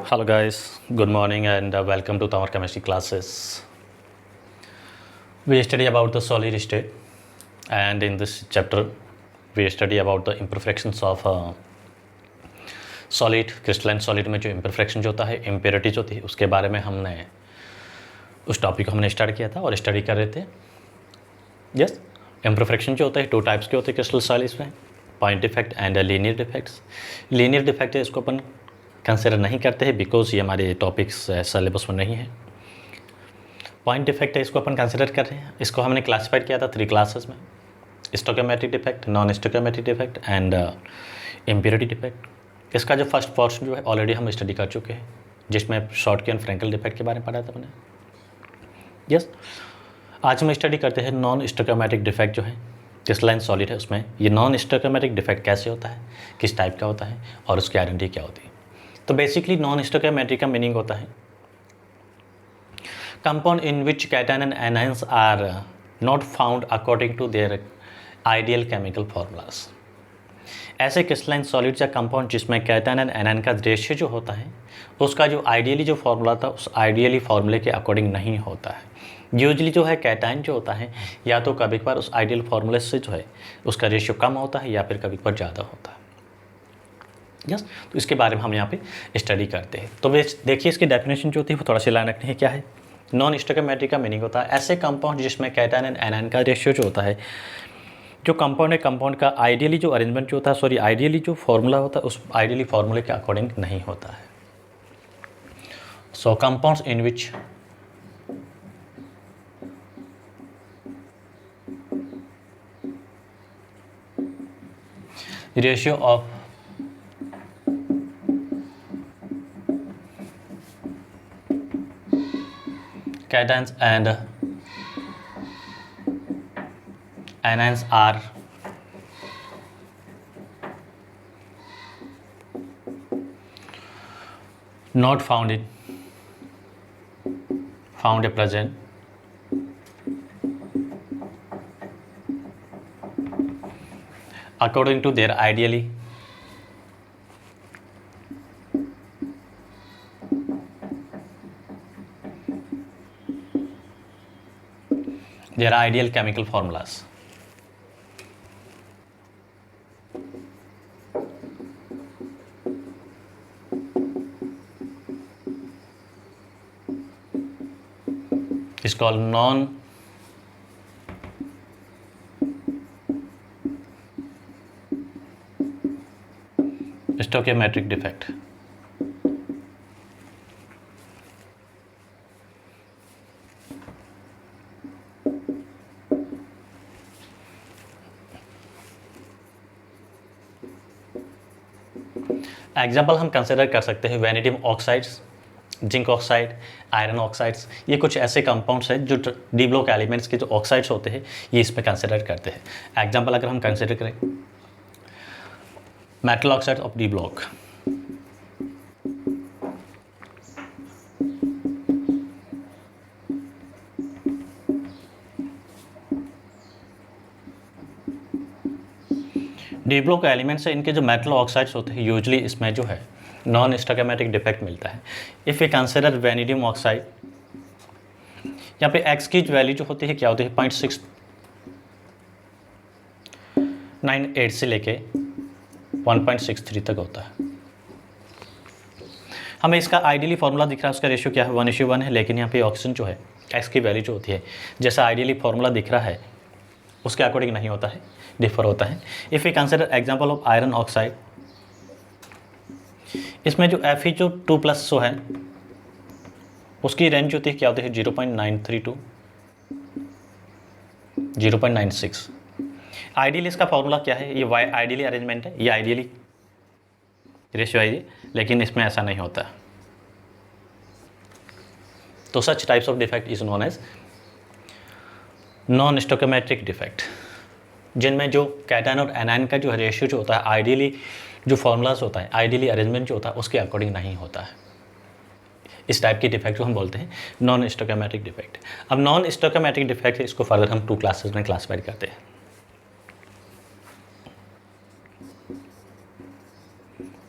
Hello guys, good morning and welcome to our chemistry classes. We study about the solid state and in this chapter we study about the imperfections of solid crystalline solid में जो imperfection जो होता है impurities होती है उसके बारे में हमने उस टॉपिक को हमने स्टार्ट किया था और स्टडी कर रहे थे. यस, imperfection जो होता है 2 टाइप्स के होते हैं क्रिस्टल सॉलिड्स में, point defect and linear defects. Linear defect है इसको अपन कंसिडर नहीं करते हैं बिकॉज ये हमारे टॉपिक्स सिलेबस में नहीं है. पॉइंट डिफेक्ट है इसको अपन कंसिडर कर रहे हैं. इसको हमने क्लासिफाइड किया था 3 क्लासेस में, stoichiometric defect, non stoichiometric defect and impurity defect. इसका जो फर्स्ट पोर्शन जो है ऑलरेडी हम स्टडी कर चुके हैं जिसमें शॉर्टकी एंड फ्रैंकल डिफेक्ट के बारे में पढ़ा था मैंने. यस, आज हम स्टडी करते हैं नॉन स्टोइकोमेट्रिक डिफेक्ट जो है क्रिस्टलाइन सॉलिड है उसमें. ये नॉन स्टोइकोमेट्रिक डिफेक्ट कैसे होता है, किस टाइप का होता है और उसकी आइडेंटिटी क्या होती है. तो बेसिकली नॉन स्टोइकोमेट्रिक का मीनिंग होता है compound in which cation and anions are not found according to their ideal chemical formulas. ऐसे क्रिस्टलाइन सॉलिड या कंपाउंड जिसमें कैटायन एंड एनायन का रेशियो जो होता है उसका जो आइडियली जो फार्मूला था उस आइडियली फार्मूले के अकॉर्डिंग नहीं होता है. यूजली जो है कैटायन जो होता है या तो कभी कभार उस आइडियल फार्मूले से जो है उसका रेशियो कम होता है या फिर कभी कभार ज़्यादा होता है. यस, तो इसके बारे में हम यहाँ पे स्टडी करते हैं. तो देखिए इसकी डेफिनेशन जो होती है वो थोड़ा सा लाइन रखनी है. क्या है नॉन स्टोइकोमेट्रिक का मीनिंग होता है ऐसे कंपाउंड जिसमें कैटायन एंड एनायन का रेशियो जो होता है, जो कंपाउंड है कंपाउंड का आइडियली जो अरेंजमेंट जो होता है आइडियली जो फार्मूला होता है उस आइडियली फार्मूले के अकॉर्डिंग नहीं होता है. So compounds in which ratio of cations and anions are not found at present according to their ideal chemical formulas. It's called non stoichiometric defect. Example हम कंसिडर कर सकते हैं vanadium oxides, zinc oxide, iron oxides. ये कुछ ऐसे compounds हैं जो D block elements के जो ऑक्साइड्स होते हैं ये इसमें कंसिडर करते हैं. एग्जाम्पल अगर हम कंसिडर करें metal oxide of D block, D block elements से इनके जो मेटल ऑक्साइड्स होते हैं यूजली इसमें जो है नॉन स्टोइकोमेट्रिक डिफेक्ट मिलता है. If we consider vanadium oxide, यहाँ पे एक्स की वैल्यू जो होती है क्या होती है 0.698 से लेके 1.63 तक होता है. हमें इसका आइडियली फार्मूला दिख रहा है, उसका रेशियो क्या है 1:1 है, लेकिन यहाँ पे ऑक्सीजन जो है एक्स की वैल्यू जो होती है जैसा आइडियली फार्मूला दिख रहा है उसके अकॉर्डिंग नहीं होता है, डिफर होता है. If we consider example of iron oxide, इसमें जो Fe जो 2+ जो है उसकी रेंज होती है क्या होती है 0.93 टू 0.96. आइडियली इसका फार्मूला क्या है, ये वाई आइडियली अरेंजमेंट है, ये आइडियली रेशियो है, लेकिन इसमें ऐसा नहीं होता. तो such types of defect is known as non stoichiometric defect, जिनमें जो कैटायन और एनायन का जो रेशियो जो होता है आइडियली जो फार्मूलाज होता है आइडियली अरेंजमेंट जो होता है उसके अकॉर्डिंग नहीं होता है. इस टाइप की डिफेक्ट को हम बोलते हैं नॉन स्टोइकोमेट्रिक डिफेक्ट. अब नॉन स्टोइकोमेट्रिक डिफेक्ट है, इसको फर्दर हम 2 क्लासेस में क्लासिफाइड करते हैं.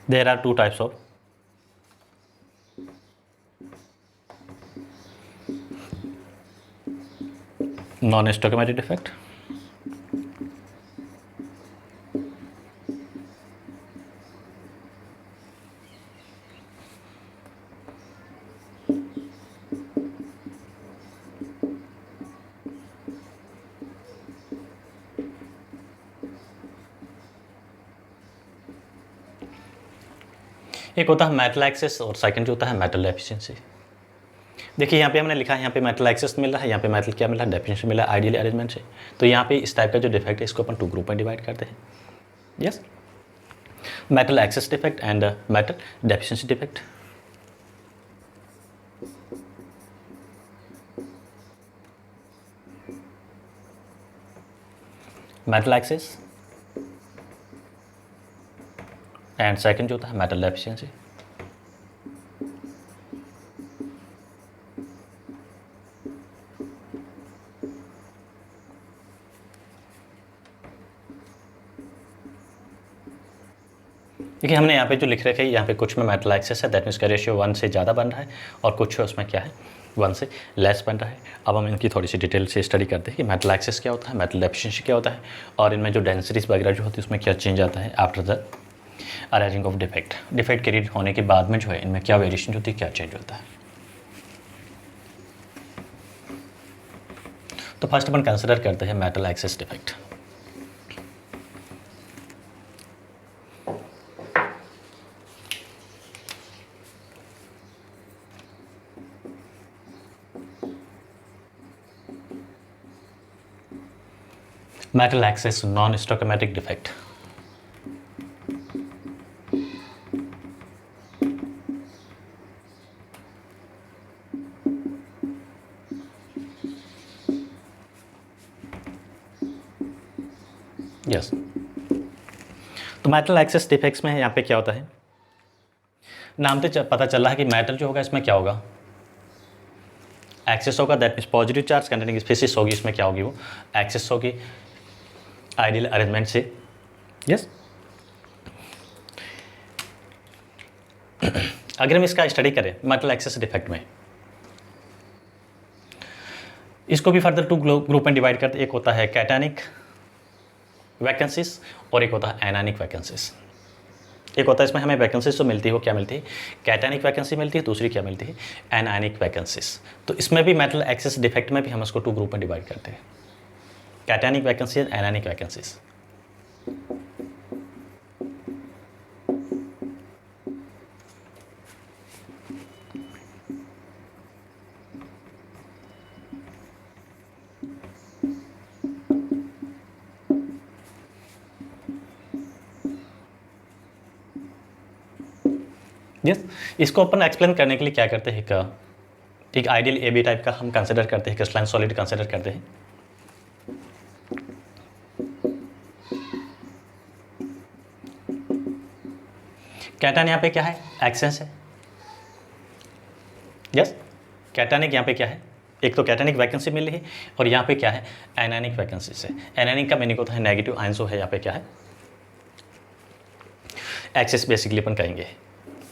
There are 2 types of non stoichiometric defect, एक होता है मेटल एक्सेस और सेकंड जो होता है मेटल डेफिशिएंसी। देखिए यहाँ पे हमने लिखा है, यहाँ पे मेटल एक्सेस मिल रहा है, यहाँ पे मेटल क्या मिल रहा है, डेफिशिएंसी मिला है आइडियल अरेंजमेंट से। तो यहाँ पे इस टाइप का जो डिफेक्ट है इसको अपन 2 ग्रुप में डिवाइड करते हैं। Yes, metal excess defect and metal deficiency defect. Metal access and second जो होता है मेटल डेफिशिएंसी। देखिए हमने यहाँ पे जो लिख रखे हैं, यहाँ पे कुछ में मेटल एक्सेस है, दैट मीन्स का रेशियो 1 से ज़्यादा बन रहा है, और कुछ है उसमें क्या है 1 से लेस बन रहा है। अब हम इनकी थोड़ी सी डिटेल से स्टडी करते हैं कि मेटल एक्सेस क्या होता है, मेटल डेफिशिएंसी क्या होता है, और इनमें जो डेंसिटीज वगैरह जो होती है उसमें क्या चेंज आता है after the arranging of defect. Defect create होने के बाद में जो है इनमें क्या वेरिएशन होती है, क्या चेंज होता है। तो फर्स्ट अपन कंसिडर करते हैं metal excess defect. Metal excess non stoichiometric defect. Yes, तो मेटल एक्सेस डिफेक्ट्स में यहाँ पे क्या होता है, नाम से पता चल रहा है कि मेटल जो होगा इसमें क्या होगा, एक्सेस होगा, that means positive charge containing species होगी, इसमें क्या होगी वो एक्सेस होगी आइडियल अरेंजमेंट से। यस, अगर हम इसका स्टडी करें मेटल एक्सेस डिफेक्ट में, इसको भी फर्दर 2 ग्रुप में डिवाइड करते, एक होता है कैटानिक वैकेंसीज और एक होता है एनानिक वैकेंसीज। एक होता है इसमें हमें वैकेंसीज तो मिलती है, वो क्या मिलती है, कैटानिक वैकेंसी मिलती है, दूसरी क्या मिलती है, एनानिक वैकेंसीज। तो इसमें भी मेटल एक्सेस डिफेक्ट में भी हम इसको 2 ग्रुप में डिवाइड करते हैं, कैटानिक वैकेंसीज, एनानिक वैकेंसीज। यस, इसको अपन एक्सप्लेन करने के लिए क्या करते हैं, एक आइडियल ए बी टाइप का हम कंसिडर करते हैं, क्रिस्टलाइन सॉलिड कंसिडर करते हैं। कैटान यहाँ पे क्या है, एक्सेस है। यस, कैटानिक यहाँ पे क्या है, एक तो कैटानिक वैकेंसी मिल रही है, और यहाँ पे क्या है एनानिक वैकेंसी से। एनानिक का मीनिंग होता है नेगेटिव आयंस है, यहाँ पे क्या है एक्सेस, बेसिकली अपन कहेंगे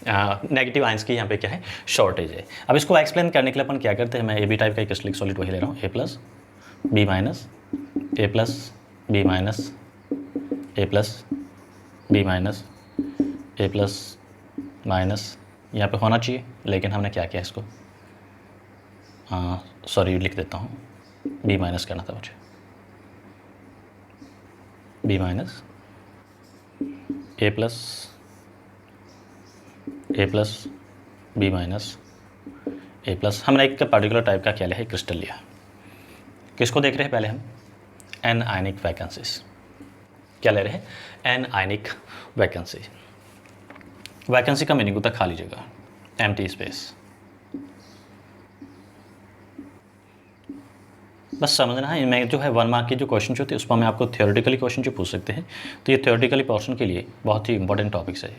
नेगेटिव आयंस की यहाँ पे क्या है शॉर्टेज है। अब इसको एक्सप्लेन करने के लिए अपन क्या करते हैं, मैं ए बी टाइप का क्रिस्टलिक सॉलिड वही ले रहा हूँ, ए plus B minus, A plus B minus, A plus B minus, A plus minus यहाँ पे होना चाहिए, लेकिन हमने क्या किया इसको, सॉरी लिख देता हूँ, बी माइनस करना था मुझे, B minus A plus B minus A plus. हमने एक पर्टिकुलर टाइप का क्या लिया है, क्रिस्टल लिया। किसको देख रहे हैं पहले हम, एन आयनिक वैकेंसीज। क्या ले रहे हैं, एन आयनिक वैकेंसी। वैकेंसी का मीनिंग होता है खाली जगह, एम्प्टी स्पेस। बस समझना है, इनमें जो है 1 मार्क की जो क्वेश्चन होती है उसमें मैं आपको थियोरेटिकली क्वेश्चन जो पूछ सकते हैं, तो ये थियोरेटिकली पोर्शन के लिए बहुत ही इंपॉर्टेंट टॉपिक्स है।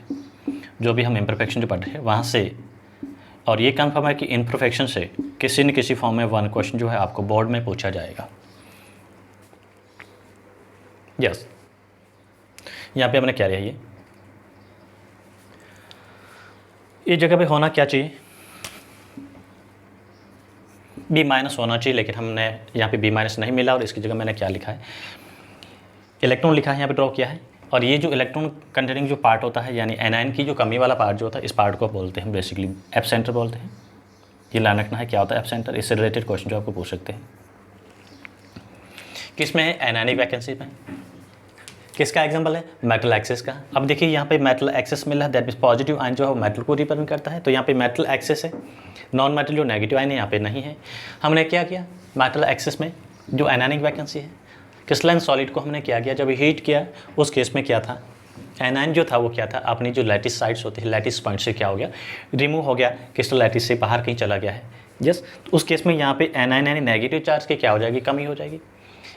जो भी हम इम्परफेक्शन जो पढ़ रहे हैं वहाँ से, और ये कन्फर्म है कि इम्परफेक्शन से किसी न किसी फॉर्म में 1 क्वेश्चन जो है आपको बोर्ड में पूछा जाएगा। यस, यहाँ पे हमने क्या लिया, ये जगह पे होना क्या चाहिए, बी माइनस होना चाहिए, लेकिन हमने यहाँ पे बी माइनस नहीं मिला और इसकी जगह मैंने क्या लिखा है, इलेक्ट्रॉन लिखा है, यहाँ पे ड्रॉ किया है। और ये जो इलेक्ट्रॉन कंटेनिंग जो पार्ट होता है, यानी एनायन की जो कमी वाला पार्ट जो होता है, इस पार्ट को बोलते हैं बेसिकली एफ सेंटर बोलते हैं। ये ध्यान रखना है क्या होता है एफ सेंटर, इससे रिलेटेड क्वेश्चन जो आपको पूछ सकते हैं। किस में है, एनायनिक वैकेंसी में। किसका एग्जांपल है, मेटल एक्सेस का। अब देखिए यहाँ पे मेटल एक्सेस मिला है, दैट मीन्स पॉजिटिव आयन जो है वो मेटल को रिप्रेजेंट करता है, तो यहाँ पे मेटल एक्सेस है। नॉन मेटल जो नेगेटिव आयन है यहाँ पे नहीं है। हमने क्या किया, मेटल एक्सेस में जो एनायनिक वैकेंसी है, क्रिस्टलाइन सॉलिड को हमने क्या किया, जब हीट किया उस केस में क्या था, एनायन जो था वो क्या था, अपनी जो लैटिस साइड्स होती है, लैटिस पॉइंट से क्या हो गया, रिमूव हो गया, क्रिस्टल लैटिस से बाहर कहीं चला गया है। यस, तो उस केस में यहाँ पे एनायन यानी नेगेटिव चार्ज की क्या हो जाएगी, कमी हो जाएगी।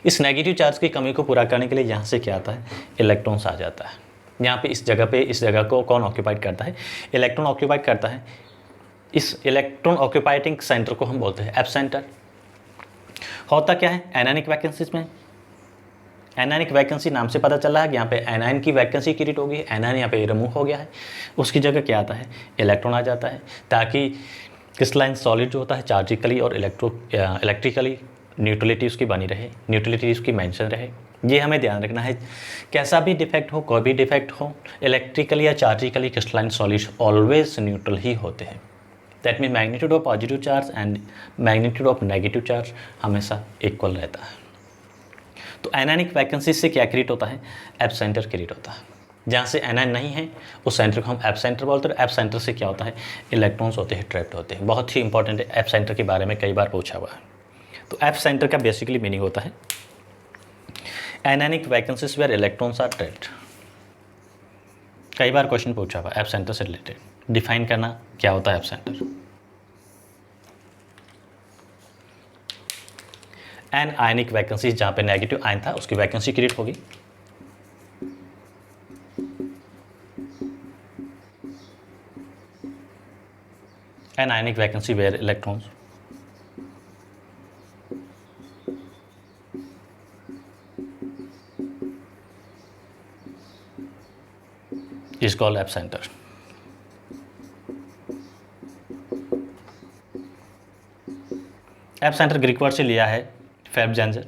इस नेगेटिव चार्ज की कमी को पूरा करने के लिए यहाँ से क्या आता है, इलेक्ट्रॉन्स आ जाता है। यहाँ पे इस जगह को कौन ऑक्यूपाइड करता है, इलेक्ट्रॉन ऑक्यूपाइड करता है। इस इलेक्ट्रॉन ऑक्यूपाइडिंग सेंटर को हम बोलते हैं एफ सेंटर। होता क्या है एनायनिक वैकेंसीज में, एनायनिक वैकेंसी नाम से पता चला है कि यहाँ पे एनायन की वैकेंसी क्रिएट होगी, एनायन यहाँ पे रिमूव हो गया है, उसकी जगह क्या आता है, इलेक्ट्रॉन आ जाता है, ताकि क्रिस्टलाइन सॉलिड जो होता है चार्जिकली और इलेक्ट्रिकली न्यूट्रलिटी उसकी बनी रहे, न्यूट्रलिटी उसकी मेंशन रहे। ये हमें ध्यान रखना है, कैसा भी डिफेक्ट हो, कोई भी डिफेक्ट हो, इलेक्ट्रिकली या चार्जिकली क्रिस्टलाइन सॉलिड्स ऑलवेज न्यूट्रल ही होते हैं। That mean magnitude of positive charge and magnitude of negative charge हमेशा इक्वल रहता है। तो एनायनिक वैकेंसी से क्या क्रिएट होता है, एफ सेंटर क्रिएट होता है। जहाँ से एनायन नहीं है उस सेंटर को हम एफ सेंटर बोलते हैं। एफ सेंटर से क्या होता है, इलेक्ट्रॉन्स होते हैं, ट्रैप्ड होते हैं। बहुत ही इंपॉर्टेंट है, एफ सेंटर के बारे में कई बार पूछा हुआ है। तो एफ सेंटर का बेसिकली मीनिंग होता है anionic vacancies where electrons are trapped. कई बार क्वेश्चन पूछा हुआ एफ सेंटर से रिलेटेड। डिफाइन करना क्या होता है F center. Anionic vacancy, जहाँ पे नेगेटिव आयन था उसकी वैकेंसी क्रिएट होगी। Anionic vacancy where electrons is called F center. F centre Greek word से लिया है फेब्जेंजर,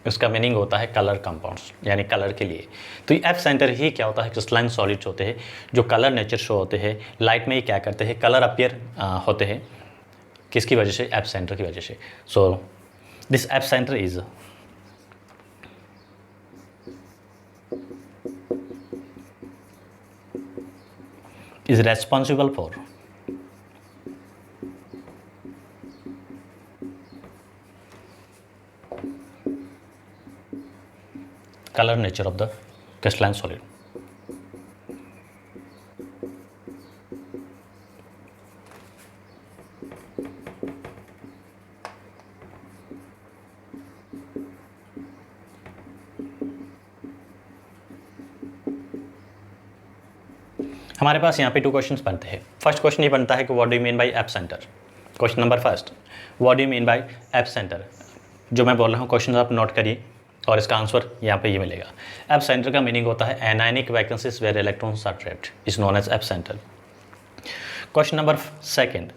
उसका मीनिंग होता है कलर कंपाउंड्स, यानी कलर के लिए। तो ये एफ सेंटर ही क्या होता है, क्रिस्टलाइन सॉलिड्स होते हैं जो कलर नेचर शो होते हैं, लाइट में ही क्या करते हैं, कलर अपीयर होते हैं। किसकी वजह से, एफ सेंटर की वजह से। So this F centre is responsible for color nature of the crystalline solid. हमारे पास यहाँ पे 2 क्वेश्चंस बनते हैं। फर्स्ट क्वेश्चन ये बनता है कि what do you mean by F center. Question number first, what do you mean by F centre. जो मैं बोल रहा हूँ क्वेश्चन आप नोट करिए और इसका आंसर यहाँ पे ये मिलेगा। एफ सेंटर का मीनिंग होता है anionic vacancies where electrons are trapped is known as F center. Question number second,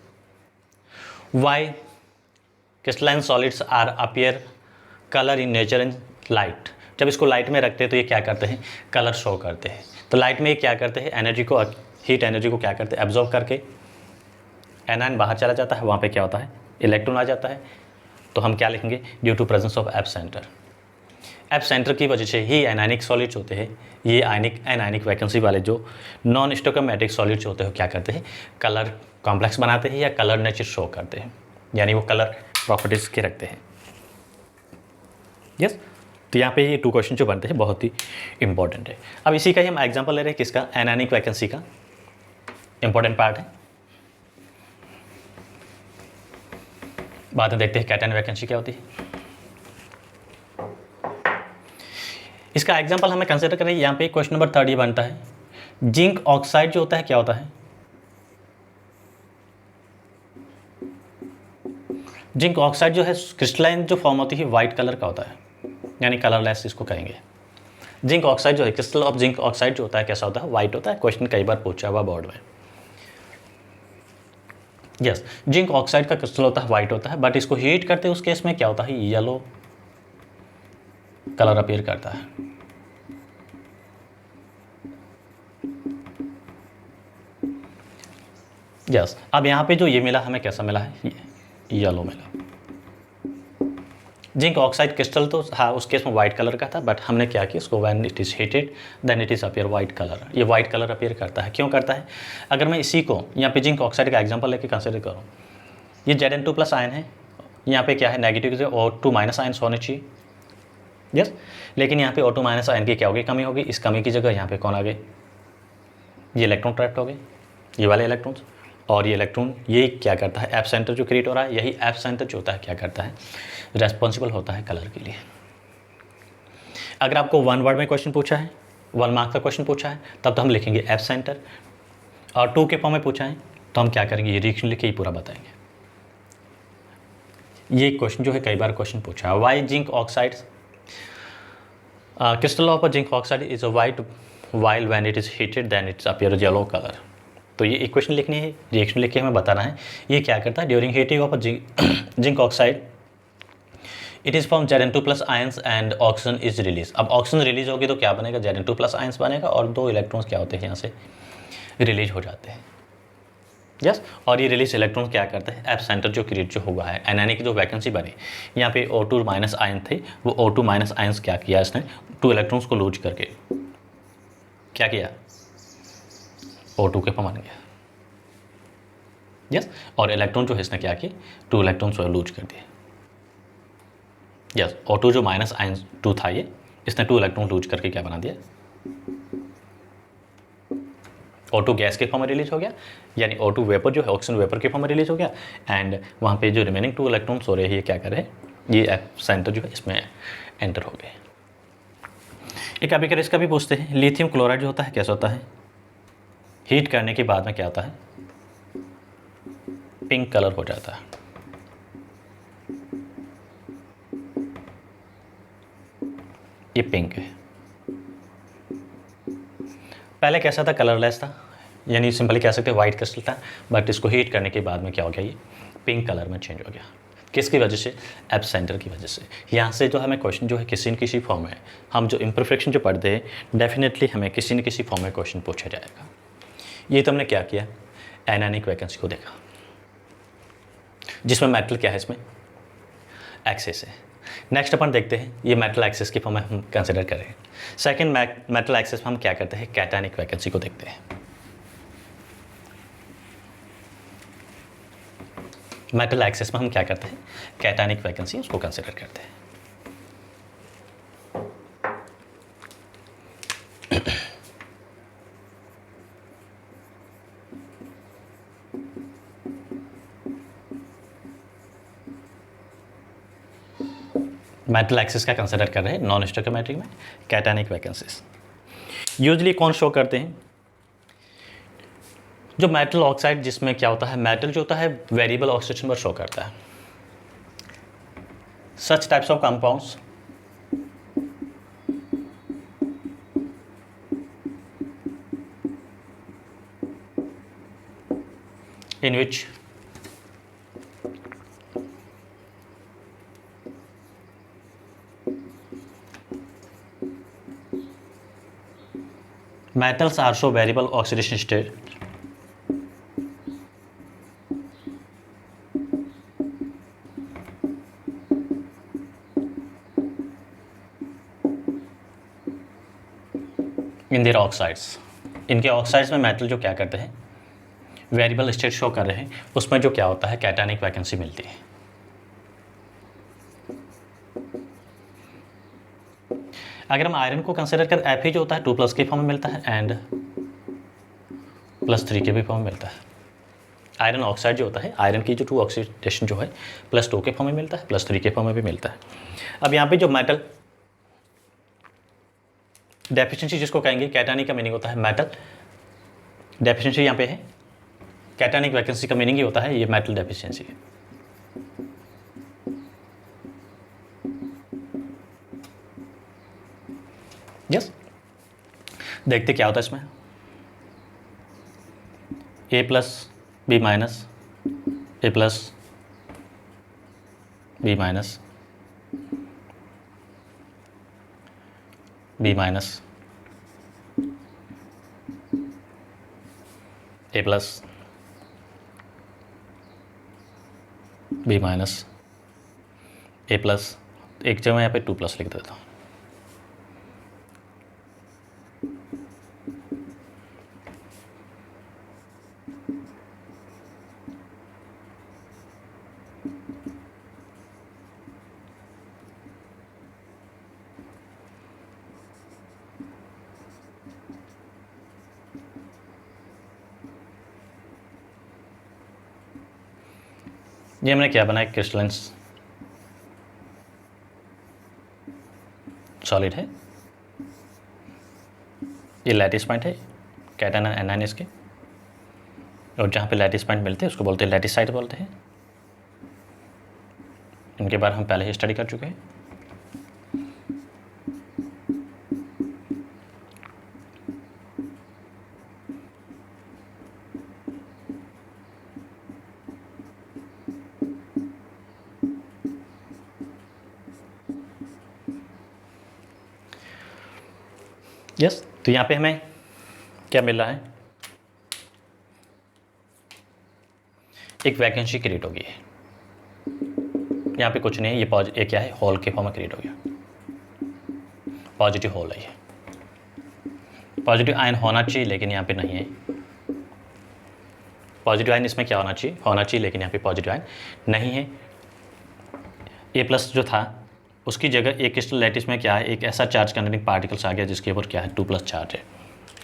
why crystalline solids are appear colour in nature in light. जब इसको लाइट में रखते हैं तो ये क्या करते हैं, कलर शो करते हैं। तो लाइट में ये क्या करते हैं, एनर्जी को, हीट एनर्जी को क्या करते हैं, एब्जॉर्ब करके एनायन बाहर चला जाता है, वहाँ पे क्या होता है, इलेक्ट्रॉन आ जाता है। तो हम क्या लिखेंगे, due to presence of F center. F center की वजह से ही एनायनिक सॉलिड्स होते हैं, ये एनायनिक वैकेंसी वाले जो नॉन स्टोइकोमेट्रिक सॉलिड्स होते हैं क्या करते हैं, कलर कॉम्प्लेक्स बनाते हैं या कलर नेचर शो करते हैं, यानी वो कलर प्रॉपर्टीज़ के रखते हैं। यस, तो यहाँ पे ये 2 क्वेश्चन जो बनते हैं बहुत ही इंपॉर्टेंट है। अब इसी का ही हम एग्जांपल ले रहे हैं, किसका, एनायनिक वैकेंसी का। इंपॉर्टेंट पार्ट है। बाद में देखते हैं कैटायन वैकेंसी क्या होती है। इसका एग्जांपल हमें कंसिडर करें, यहाँ पे क्वेश्चन नंबर 3 ये बनता है, जिंक ऑक्साइड जो होता है क्या होता है, जिंक ऑक्साइड जो है क्रिस्टलाइन जो फॉर्म होती है वाइट कलर का होता है, यानी कलरलेस इसको कहेंगे। जिंक ऑक्साइड जो है, क्रिस्टल ऑफ जिंक ऑक्साइड जो होता है कैसा होता है, वाइट होता है। क्वेश्चन कई बार पूछा हुआ बोर्ड में। यस, जिंक ऑक्साइड का क्रिस्टल होता है वाइट होता है, बट इसको हीट करते हैं उस केस में क्या होता है, येलो कलर अपीयर करता है। यस, अब यहाँ पे जो ये मिला हमें कैसा मिला है, येलो मिला। जिंक ऑक्साइड क्रिस्टल तो हाँ उस केस में वाइट कलर का था, बट हमने क्या किया इसको, when it is heated then it is appear white colour. ये वाइट कलर अपीयर करता है, क्यों करता है? अगर मैं इसी को यहाँ पे जिंक ऑक्साइड का एग्जांपल लेके कंसिडर करूँ, ये Zn2+ आयन है, यहाँ पे क्या है नेगेटिव से O2- आयन्स होने चाहिए। यस, लेकिन यहाँ पे O2- आयन की क्या होगी, कमी होगी। इस कमी की जगह यहाँ पे कौन आ गए, ये इलेक्ट्रॉन ट्रैप्ट हो गए, ये वाले इलेक्ट्रॉन्स। और ये इलेक्ट्रॉन ये क्या करता है, एफ सेंटर जो क्रिएट हो रहा है, यही एफ सेंटर जो होता है क्या करता है, रेस्पॉन्सिबल होता है कलर के लिए। अगर आपको 1 वर्ड में क्वेश्चन पूछा है, 1 मार्क का क्वेश्चन पूछा है, तब तो हम लिखेंगे एफ सेंटर, और 2 के फॉर्म में पूछा है तो हम क्या करेंगे, ये रिएक्शन लिख के ही पूरा बताएंगे। ये क्वेश्चन जो है कई बार क्वेश्चन पूछा है, why zinc oxide crystal of zinc oxide is a white while when it is heated then its appear yellow colour. तो ये इक्वेशन लिखनी है, रिएक्शन लिख के हमें बताना है ये क्या करता है। During heating of zinc oxide it is from Zn2+ ions and oxygen is release. अब ऑक्सीजन रिलीज होगी तो क्या बनेगा, Zn2+ आयंस बनेगा, और 2 इलेक्ट्रॉन्स क्या होते हैं यहाँ से रिलीज हो जाते हैं। यस, और ये रिलीज इलेक्ट्रॉन क्या करते हैं, एफ सेंटर जो क्रिएट जो हुआ है, एनायनिक की जो वैकेंसी बनी, यहाँ पे O2- आयन थे, वो O2- आयंस क्या किया इसने, 2 इलेक्ट्रॉन्स को लूज करके क्या किया, O2 के फॉर्म बन गया। यस, और इलेक्ट्रॉन जो है इसने क्या किया, 2 इलेक्ट्रॉन्स को लूज कर दिए। यस, O2 जो -2 था ये, इसने 2 इलेक्ट्रॉन लूज करके क्या बना दिया, O2 गैस के फॉर्म में रिलीज हो गया, यानी O2 वेपर जो है ऑक्सीजन वेपर के फॉर्म में रिलीज हो गया, एंड वहाँ पे जो रिमेनिंग 2 इलेक्ट्रॉन्स हो रहे हैं ये क्या कर रहे हैं, ये एफ सेंटर जो है इसमें एंटर हो गए। एक अभी कर इसका भी पूछते हैं, लिथियम क्लोराइड जो होता है कैसा होता है, हीट करने के बाद में क्या होता है, पिंक कलर हो जाता है। ये पिंक है, पहले कैसा था, कलरलेस था, यानी सिंपली कह सकते हैं वाइट क्रिस्टल था, बट इसको हीट करने के बाद में क्या हो गया, ये पिंक कलर में चेंज हो गया। किसकी वजह से, एप सेंटर की वजह से। यहाँ से जो हमें क्वेश्चन जो है किसी न किसी फॉर्म में, हम जो इम्परफेक्शन जो पढ़ते हैं डेफिनेटली हमें किसी न किसी फॉर्म में क्वेश्चन पूछा जाएगा। ये तो हमने क्या किया, एनायनिक वैकेंसी को देखा, जिसमें मेटल क्या है, इसमें एक्सेस है। नेक्स्ट अपन देखते हैं ये मेटल एक्सेस की फॉर्म में हम कंसिडर करें। सेकंड मेटल एक्सेस में हम क्या करते हैं, कैटायनिक वैकेंसी को देखते हैं। मेटल एक्सेस में हम क्या करते हैं, कैटायनिक वैकेंसी उसको कंसिडर करते हैं। मेटल एक्सेस का कंसिडर कर रहे हैं नॉन स्टोइकोमेट्रिक में, कैटायनिक वैकेंसीज यूजली कौन शो करते हैं, जो मेटल ऑक्साइड जिसमें क्या होता है, मेटल जो होता है वेरिएबल ऑक्सीडेशन पर शो करता है। सच types of compounds in which metals are show variable oxidation state in their oxides। इनके ऑक्साइड्स में मेटल जो क्या करते हैं, वेरिएबल स्टेट शो कर रहे हैं, उसमें जो क्या होता है, कैटायनिक वैकेंसी मिलती है। अगर हम आयरन को कंसिडर कर, एफ जो होता है 2+ के फॉर्म में मिलता है एंड +3 के भी फॉर्म में मिलता है। आयरन ऑक्साइड जो होता है, आयरन की जो 2 ऑक्सीडेशन जो है +2 के फॉर्म में मिलता है, +3 के फॉर्म में भी मिलता है। अब यहाँ पे जो मेटल डेफिशिएंसी जिसको कहेंगे, कैटायनिक का मीनिंग होता है मेटल डेफिशिएंसी, यहाँ पे है कैटायनिक वैकेंसी का मीनिंग ही होता है ये मेटल डेफिशिएंसी है। यस, देखते क्या होता है इसमें, A+, B-, A plus B minus B minus A plus B minus A plus, एक जगह यहाँ पे 2 प्लस लिख देता हूँ। ये हमने क्या बनाया, क्रिस्टलाइन सॉलिड है, ये लैटिस पॉइंट है, कैटायन और एनायन इसके, और जहाँ पे लैटिस पॉइंट मिलते हैं उसको बोलते हैं लैटिस साइट बोलते हैं। इनके बारे हम पहले ही स्टडी कर चुके हैं। यस, तो यहाँ पे हमें क्या मिल रहा है, एक वैकेंसी क्रिएट हो गई है। यहाँ पे कुछ नहीं है, ये क्या है, होल के फॉर्म में क्रिएट हो गया, पॉजिटिव होल है। ये पॉजिटिव आयन होना चाहिए लेकिन यहाँ पे नहीं है। पॉजिटिव आयन इसमें क्या होना चाहिए, लेकिन यहाँ पे पॉजिटिव आयन नहीं है। ए प्लस जो था उसकी जगह एक क्रिस्टल लैटिस में क्या है, एक ऐसा चार्ज कंटेनिंग पार्टिकल्स आ गया जिसके ऊपर क्या है 2 प्लस चार्ज है।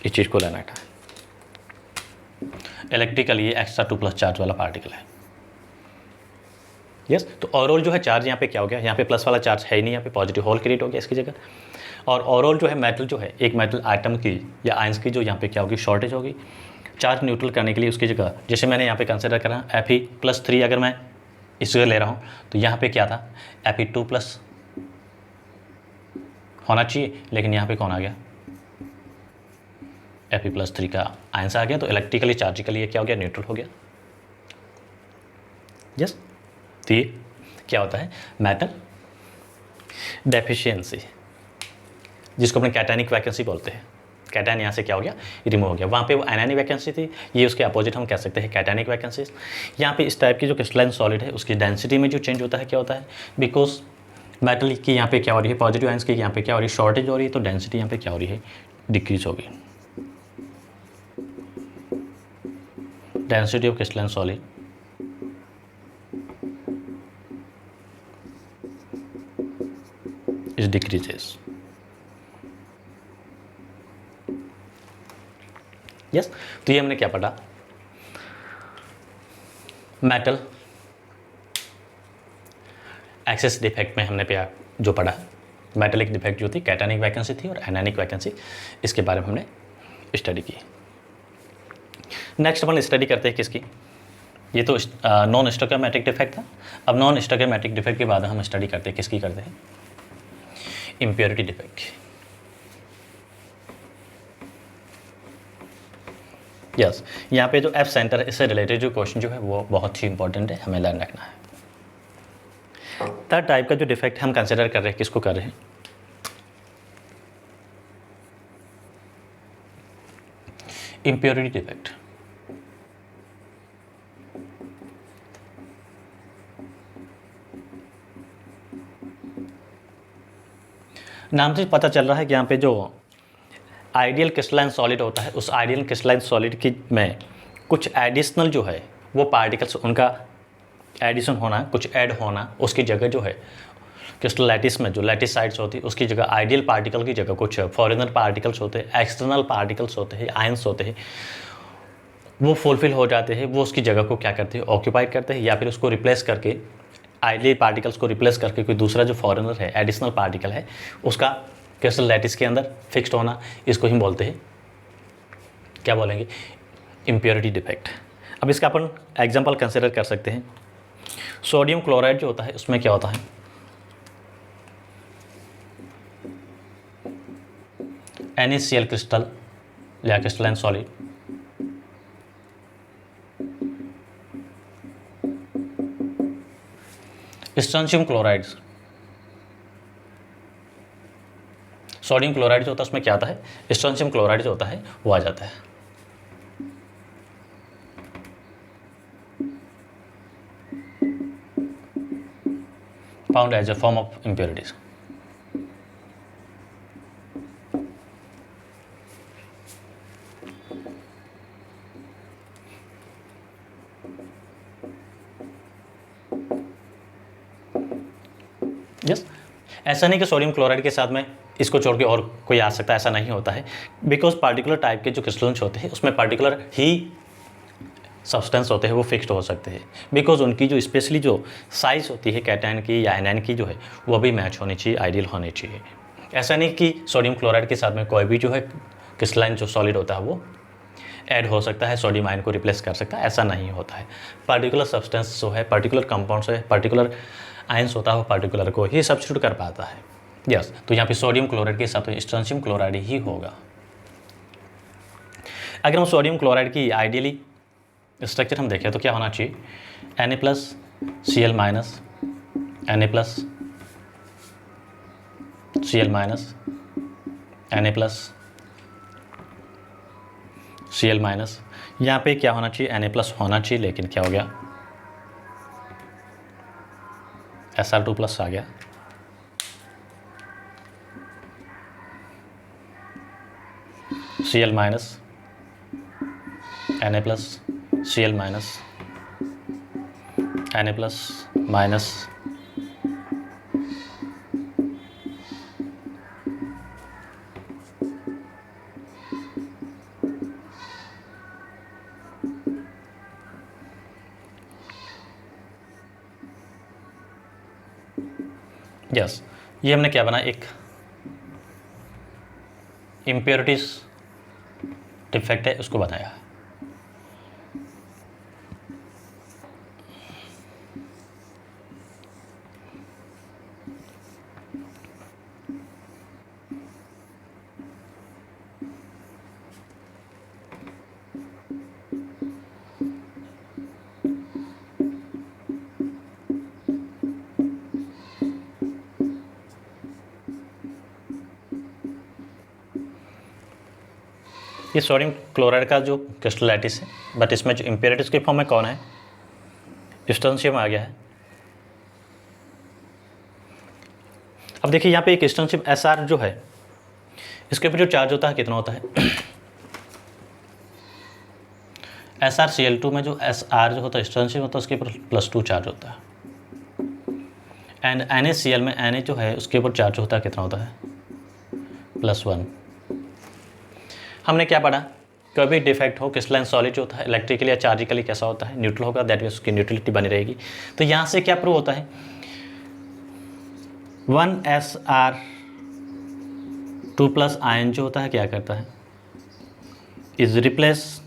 इस चीज़ को लेना था, इलेक्ट्रिकली ये एक्स्ट्रा 2 प्लस चार्ज वाला पार्टिकल है। यस, तो ओवरऑल जो है चार्ज यहाँ पे क्या हो गया, यहाँ पे प्लस वाला चार्ज है ही नहीं, यहाँ पे पॉजिटिव होल क्रिएट हो गया इसकी जगह। और ओवरऑल जो है मेटल जो है, एक मेटल आइटम की या आयंस की जो यहाँ पे क्या होगी, शॉर्टेज होगी। चार्ज न्यूट्रल करने के लिए उसकी जगह, जैसे मैंने यहाँ पे कंसिडर करा Fe+3 अगर मैं इस जगह ले रहा हूँ तो यहाँ पे क्या था, Fe2+ होना चाहिए, लेकिन यहाँ पे कौन आ गया, Fe+3 का आयंस आ गया। तो इलेक्ट्रिकली चार्जिकली ये क्या हो गया, न्यूट्रल हो गया। यस, तो ये क्या होता है, मेटल डेफिशिएंसी, जिसको अपने कैटायनिक वैकेंसी बोलते हैं। कैटायन यहाँ से क्या हो गया, रिमूव हो गया। वहाँ पे वो एनायनिक वैकेंसी थी, ये उसके अपोजिट हम कह सकते हैं कैटायनिक वैकेंसी। यहाँ पे इस टाइप की जो क्रिस्टलाइन सॉलिड है उसकी डेंसिटी में जो चेंज होता है क्या होता है, बिकॉज मेटल की यहाँ पे क्या हो रही है, पॉजिटिव आयंस की यहाँ पे क्या हो रही है, शॉर्टेज हो रही है, तो डेंसिटी यहाँ पे क्या हो रही है, डिक्रीज होगी। Density of crystalline solid is decreases. Yes, तो ये हमने क्या पढ़ा, मेटल एक्सेस डिफेक्ट में हमने जो पढ़ा, मेटलिक डिफेक्ट जो थी, कैटायनिक वैकेंसी थी और एनायनिक वैकेंसी, इसके बारे में हमने स्टडी की। नेक्स्ट अपन स्टडी करते हैं किसकी, ये तो नॉन स्टोइकोमेट्रिक डिफेक्ट था। अब नॉन स्टोइकोमेट्रिक डिफेक्ट के बाद हम स्टडी करते हैं किसकी करते हैं, इम्प्योरिटी डिफेक्ट। यस, यहाँ पे जो एफ सेंटर है इससे रिलेटेड जो क्वेश्चन जो है वो बहुत ही इंपॉर्टेंट है, हमें लर्न रखना है। थर्ड टाइप का जो डिफेक्ट हम कंसिडर कर रहे हैं, किसको कर रहे हैं, इम्प्योरिटी डिफेक्ट। नाम से पता चल रहा है कि यहाँ पे जो आइडियल क्रिस्टलाइन सॉलिड होता है, उस आइडियल क्रिस्टलाइन सॉलिड की में कुछ एडिशनल जो है वो पार्टिकल्स, उनका एडिशन होना, कुछ ऐड होना, उसकी जगह जो है क्रिस्टल लैटिस में जो लैटिस साइड्स होती है उसकी जगह आइडियल पार्टिकल की जगह कुछ फॉरेनर पार्टिकल्स होते हैं, एक्सटर्नल पार्टिकल्स होते हैं, आयंस होते हैं, वो फुलफिल हो जाते हैं, वो उसकी जगह को क्या करते हैं, ऑक्यूपाइड करते हैं, या फिर उसको रिप्लेस करके, आइडियल पार्टिकल्स को रिप्लेस करके कोई दूसरा जो फॉरेनर है, एडिशनल पार्टिकल है, उसका क्रिस्टल लैटिस के अंदर फिक्स्ड होना, इसको ही बोलते हैं, क्या बोलेंगे, इम्प्योरिटी डिफेक्ट। अब इसका अपन एग्जांपल कंसिडर कर सकते हैं। सोडियम क्लोराइड जो होता है उसमें क्या होता है, NaCl क्रिस्टल या crystalline solid strontium chloride, sodium chloride जो होता है उसमें क्या आता है, स्ट्रोंशियम क्लोराइड जो होता है वो आ जाता है। Found as a form of impurities. Yes, ऐसा नहीं कि सोडियम क्लोराइड के साथ में इसको छोड़ के और कोई आ सकता है, ऐसा नहीं होता है। बिकॉज पार्टिकुलर टाइप के जो क्रिस्टल्स होते हैं उसमें पार्टिकुलर ही सब्सटेंस होते हैं, वो फिक्स्ड हो सकते हैं। बिकॉज उनकी जो स्पेशली जो साइज़ होती है कैटायन की या एनायन की जो है वो भी मैच होनी चाहिए, आइडियल होनी चाहिए। ऐसा नहीं कि सोडियम क्लोराइड के साथ में कोई भी जो है क्रिस्टलाइन जो सॉलिड होता है वो ऐड हो सकता है, सोडियम आयन को रिप्लेस कर सकता है, ऐसा नहीं होता है। पर्टिकुलर सब्सटेंस जो है, पर्टिकुलर कंपाउंड से पर्टिकुलर आयंस होता है, वो पर्टिकुलर को ही सब्स्टिट्यूट कर पाता है। यस, तो यहाँ पे सोडियम क्लोराइड के साथ तो स्ट्रोंशियम क्लोराइड ही होगा। अगर हम सोडियम क्लोराइड की आइडियली स्ट्रक्चर हम देखें तो क्या होना चाहिए, Na+Cl- Na+, Cl-, Na+, Cl-। यहाँ पे क्या होना चाहिए, Na+ होना चाहिए, लेकिन क्या हो गया, Sr2+ आ गया। Cl-, Na+, Cl-, Na+, yes, ये हमने क्या बना, एक इम्प्योरिटीज डिफेक्ट है उसको बताया। ये सोडियम क्लोराइड का जो क्रिस्टलाइटिस है, बट इसमें जो इम्प्योरिटीज के फॉर्म में कौन है, स्ट्रोंशियम आ गया है। अब देखिए यहाँ पे एक स्ट्रोंशियम Sr जो है, इसके ऊपर जो चार्ज होता है कितना होता है, SrCl2 में जो Sr जो होता है स्ट्रोंशियम होता है उसके ऊपर +2 चार्ज होता है। एंड NaCl में Na जो है उसके ऊपर चार्ज होता है कितना होता है, +1। हमने क्या पढ़ा, कभी डिफेक्ट हो क्रिस्टलाइन सॉलिड जो होता है इलेक्ट्रिकली या चार्जिकली कैसा होता है, न्यूट्रल होगा, दैट मीन्स उसकी न्यूट्रलिटी बनी रहेगी। तो यहाँ से क्या प्रूव होता है, 1Sr2+ आयन जो होता है क्या करता है, इज रिप्लेस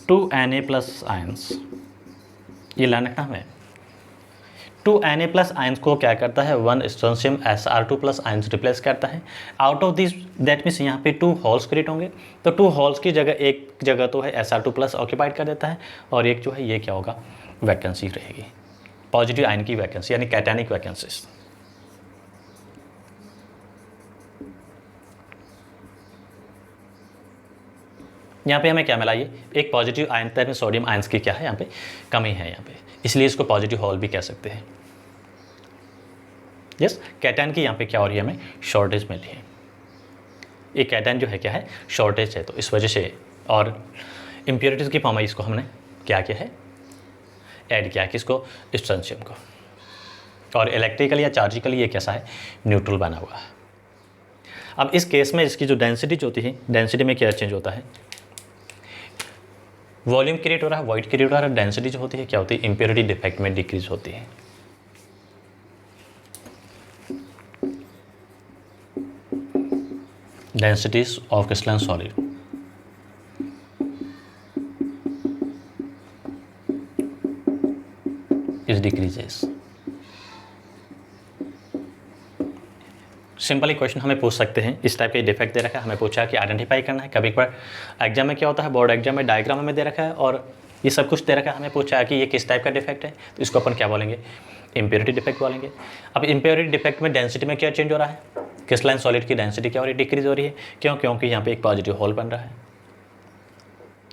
2Na+ आयंस। ये लाइन रखना हमें, 2Na+ आयंस को क्या करता है, 1 स्ट्रोंशियम Sr2+ आयंस रिप्लेस करता है। Out of this that means यहाँ पे 2 होल्स क्रिएट होंगे, तो 2 होल्स की जगह एक जगह तो है Sr2+ ऑक्यूपाइड कर देता है, और एक जो है ये क्या होगा, वैकेंसी रहेगी, पॉजिटिव आयन की वैकेंसी, यानी कैटायनिक वैकेंसीज। यहाँ पे हमें क्या मिला, ये एक पॉजिटिव आयन तक में सोडियम आयंस की क्या है यहाँ पे कमी है यहाँ पे, इसलिए इसको पॉजिटिव होल भी कह सकते हैं। यस, कैटायन की यहाँ पे क्या हो रही है, हमें शॉर्टेज मिली है। ये कैटायन जो है क्या है, शॉर्टेज है, तो इस वजह से, और इम्प्योरिटीज़ की फॉर्म में इसको हमने क्या किया है, ऐड किया किसको, स्ट्रोंशियम को। और इलेक्ट्रिकली या चार्जिकली ये कैसा है, न्यूट्रल बना हुआ है। अब इस केस में इसकी जो डेंसिटी जो होती है, डेंसिटी में क्या चेंज होता है, वॉल्यूम क्रिएट हो रहा है, वॉइड क्रिएट हो रहा है, डेंसिटी जो होती है क्या होती है, इम्प्योरिटी डिफेक्ट में डिक्रीज होती है। densities of crystalline solid is decreases। Simply question हमें पूछ सकते हैं, इस टाइप के डिफेक्ट दे रखा है, हमें पूछा कि आइडेंटिफाई करना है। कभी कभार एग्जाम में क्या होता है, बोर्ड एग्जाम में डायग्राम हमें दे रखा है और ये सब कुछ दे रखा है, हमें पूछा है कि ये किस टाइप का डिफेक्ट है, तो इसको अपन क्या बोलेंगे, इम्प्योरिटी डिफेक्ट बोलेंगे। अब इम्प्योरिटी डिफेक्ट में डेंसिटी में क्या चेंज हो रहा है, क्रिस्टलाइन सॉलिड की डेंसिटी क्या हो रही है, डिक्रीज हो रही है। क्यों, क्योंकि यहाँ पे एक पॉजिटिव होल बन रहा है।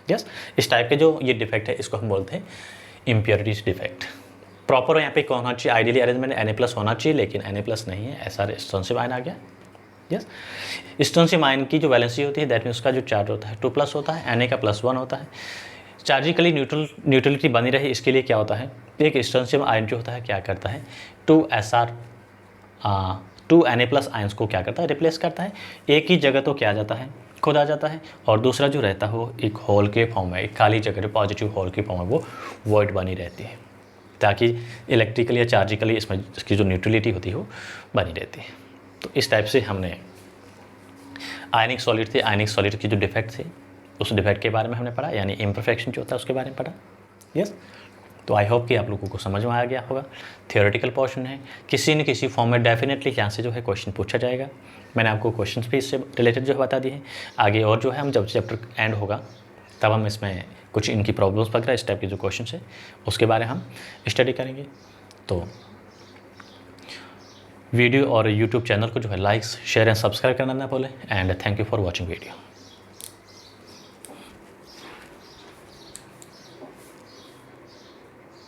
यस, इस टाइप के जो ये डिफेक्ट है इसको हम बोलते हैं इम्प्योरिटीज डिफेक्ट। प्रॉपर यहाँ पे कौन होना चाहिए, आइडियली अरेंजमेंट Na+ होना चाहिए, लेकिन Na+ नहीं है, SR स्टोनशिप आयन आ गया। यस, स्टोनशिप आयन की जो वैलेंसी होती है दैट मीन उसका जो चार्ज होता है 2+ होता है, Na का +1 होता है। चार्जिकली न्यूट्रलिटी बनी रहे इसके लिए क्या होता है, एक स्टोनशिप आयन जो होता है क्या करता है, 2 Na+ आयंस को क्या करता है, रिप्लेस करता है। एक ही जगह तो क्या आ जाता है, खुद आ जाता है, और दूसरा जो रहता है वो एक होल के फॉर्म में, एक खाली जगह जो पॉजिटिव होल के फॉर्म में वो वॉइड बनी रहती है, ताकि इलेक्ट्रिकली या चार्जिकली इसमें इसकी जो न्यूट्रलिटी होती है वो बनी रहती है। तो इस टाइप से हमने आयनिक सॉलिड थे, आयनिक सॉलिड की जो डिफेक्ट थे उस डिफेक्ट के बारे में हमने पढ़ा, यानी इम्परफेक्शन जो होता है उसके बारे में पढ़ा। यस, तो आई होप कि आप लोगों को समझ में आ गया होगा। थियोरेटिकल पोर्शन है, किसी न किसी फॉर्म में डेफिनेटली यहाँ से जो है क्वेश्चन पूछा जाएगा। मैंने आपको क्वेश्चन भी इससे रिलेटेड जो है बता दिए हैं। आगे और जो है हम जब चैप्टर एंड होगा तब हम इसमें कुछ इनकी प्रॉब्लम्स वगैरह इस टाइप के जो क्वेश्चन है उसके बारे में हम स्टडी करेंगे। तो वीडियो और यूट्यूब चैनल को जो है लाइक्स, शेयर एंड सब्सक्राइब करना ना भूलें। And thank you for watching video.